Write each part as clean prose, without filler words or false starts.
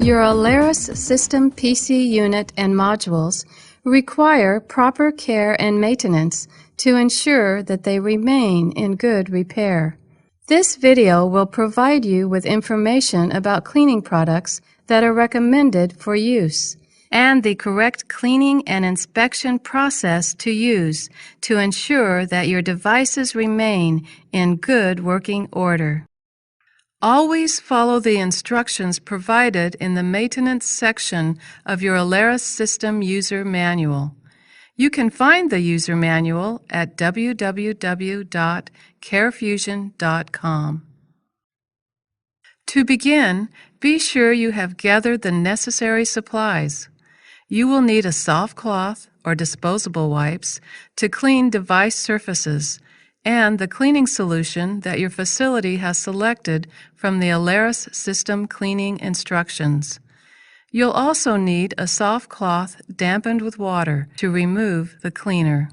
Your Alaris System PC unit and modules require proper care and maintenance to ensure that they remain in good repair. This video will provide you with information about cleaning products that are recommended for use and the correct cleaning and inspection process to use to ensure that your devices remain in good working order. Always follow the instructions provided in the maintenance section of your Alaris System user manual. You can find the user manual at www.carefusion.com. To begin, be sure you have gathered the necessary supplies. You will need a soft cloth or disposable wipes to clean device surfaces, and the cleaning solution that your facility has selected from the Alaris System cleaning instructions. You'll also need a soft cloth dampened with water to remove the cleaner.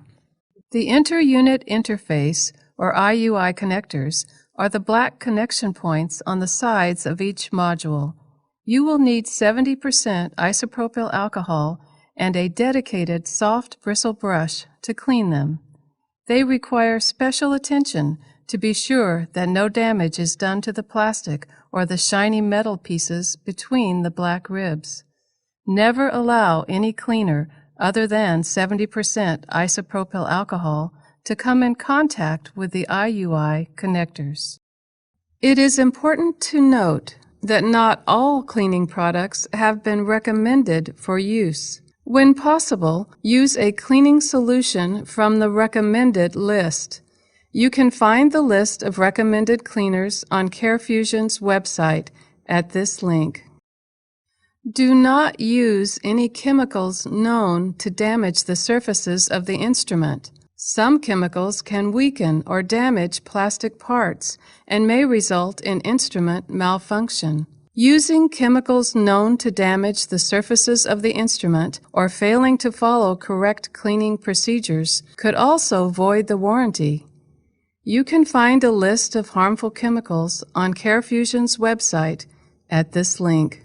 The inter-unit interface, or IUI connectors, are the black connection points on the sides of each module. You will need 70% isopropyl alcohol and a dedicated soft bristle brush to clean them. They require special attention to be sure that no damage is done to the plastic or the shiny metal pieces between the black ribs. Never allow any cleaner other than 70% isopropyl alcohol to come in contact with the IUI connectors. It is important to note that not all cleaning products have been recommended for use. When possible, use a cleaning solution from the recommended list. You can find the list of recommended cleaners on CareFusion's website at this link. Do not use any chemicals known to damage the surfaces of the instrument. Some chemicals can weaken or damage plastic parts and may result in instrument malfunction. Using chemicals known to damage the surfaces of the instrument or failing to follow correct cleaning procedures could also void the warranty. You can find a list of harmful chemicals on CareFusion's website at this link.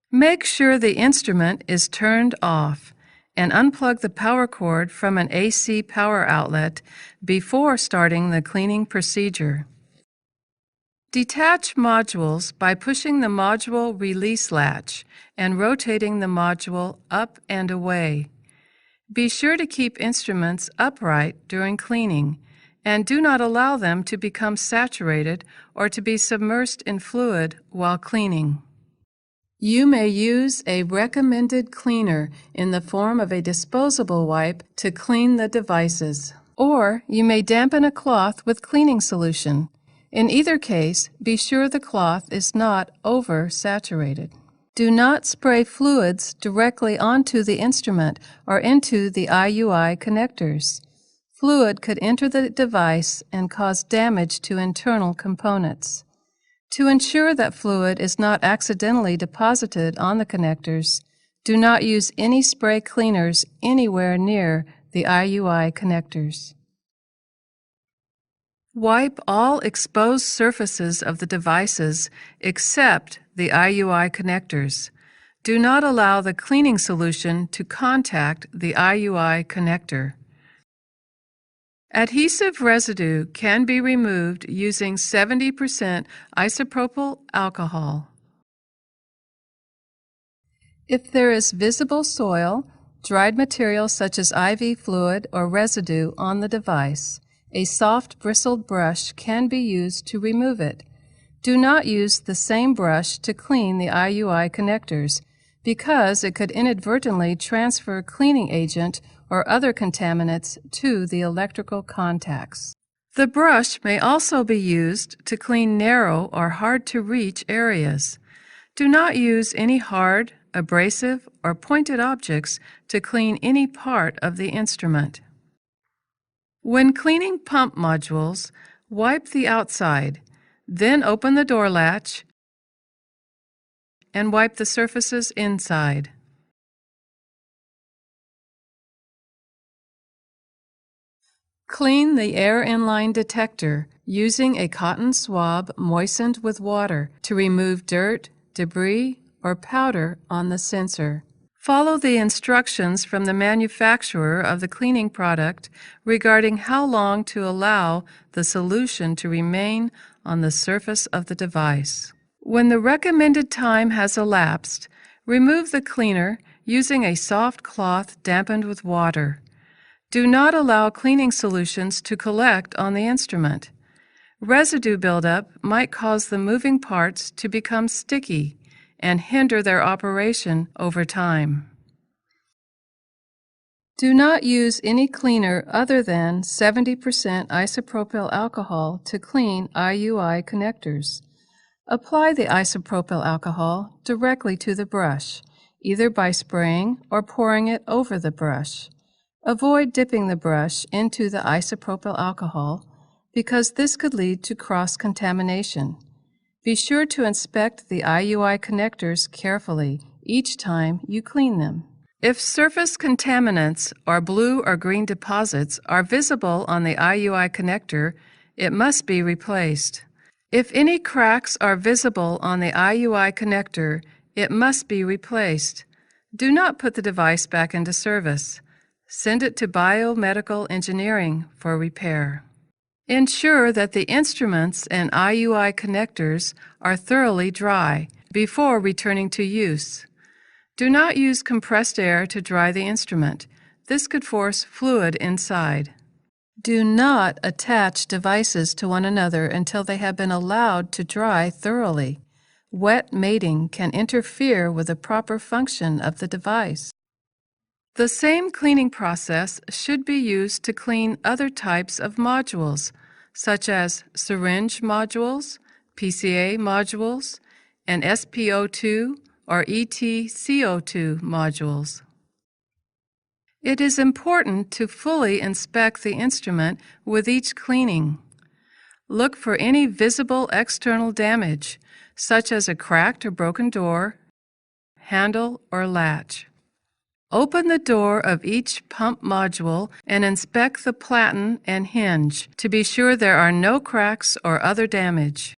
Make sure the instrument is turned off and unplug the power cord from an AC power outlet before starting the cleaning procedure. Detach modules by pushing the module release latch and rotating the module up and away. Be sure to keep instruments upright during cleaning and do not allow them to become saturated or to be submerged in fluid while cleaning. You may use a recommended cleaner in the form of a disposable wipe to clean the devices, or you may dampen a cloth with cleaning solution. In either case, be sure the cloth is not over-saturated. Do not spray fluids directly onto the instrument or into the IUI connectors. Fluid could enter the device and cause damage to internal components. To ensure that fluid is not accidentally deposited on the connectors, do not use any spray cleaners anywhere near the IUI connectors. Wipe all exposed surfaces of the devices except the IUI connectors. Do not allow the cleaning solution to contact the IUI connector. Adhesive residue can be removed using 70% isopropyl alcohol. If there is visible soil, dried material such as IV fluid or residue on the device, a soft bristled brush can be used to remove it. Do not use the same brush to clean the IUI connectors because it could inadvertently transfer cleaning agent or other contaminants to the electrical contacts. The brush may also be used to clean narrow or hard-to-reach areas. Do not use any hard, abrasive, or pointed objects to clean any part of the instrument. When cleaning pump modules, wipe the outside, then open the door latch and wipe the surfaces inside. Clean the air inline detector using a cotton swab moistened with water to remove dirt, debris, or powder on the sensor. Follow the instructions from the manufacturer of the cleaning product regarding how long to allow the solution to remain on the surface of the device. When the recommended time has elapsed, remove the cleaner using a soft cloth dampened with water. Do not allow cleaning solutions to collect on the instrument. Residue buildup might cause the moving parts to become sticky and hinder their operation over time. Do not use any cleaner other than 70% isopropyl alcohol to clean IUI connectors. Apply the isopropyl alcohol directly to the brush, either by spraying or pouring it over the brush. Avoid dipping the brush into the isopropyl alcohol because this could lead to cross-contamination. Be sure to inspect the IUI connectors carefully each time you clean them. If surface contaminants or blue or green deposits are visible on the IUI connector, it must be replaced. If any cracks are visible on the IUI connector, it must be replaced. Do not put the device back into service. Send it to biomedical engineering for repair. Ensure that the instruments and IUI connectors are thoroughly dry before returning to use. Do not use compressed air to dry the instrument. This could force fluid inside. Do not attach devices to one another until they have been allowed to dry thoroughly. Wet mating can interfere with the proper function of the device. The same cleaning process should be used to clean other types of modules, such as syringe modules, PCA modules, and SpO2 or EtCO2 modules. It is important to fully inspect the instrument with each cleaning. Look for any visible external damage, such as a cracked or broken door, handle, or latch. Open the door of each pump module and inspect the platen and hinge to be sure there are no cracks or other damage.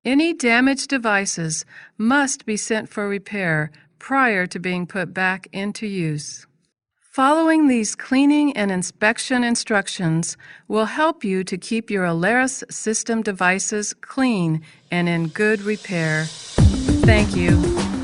Any damaged devices must be sent for repair prior to being put back into use. Following these cleaning and inspection instructions will help you to keep your Alaris System devices clean and in good repair. Thank you.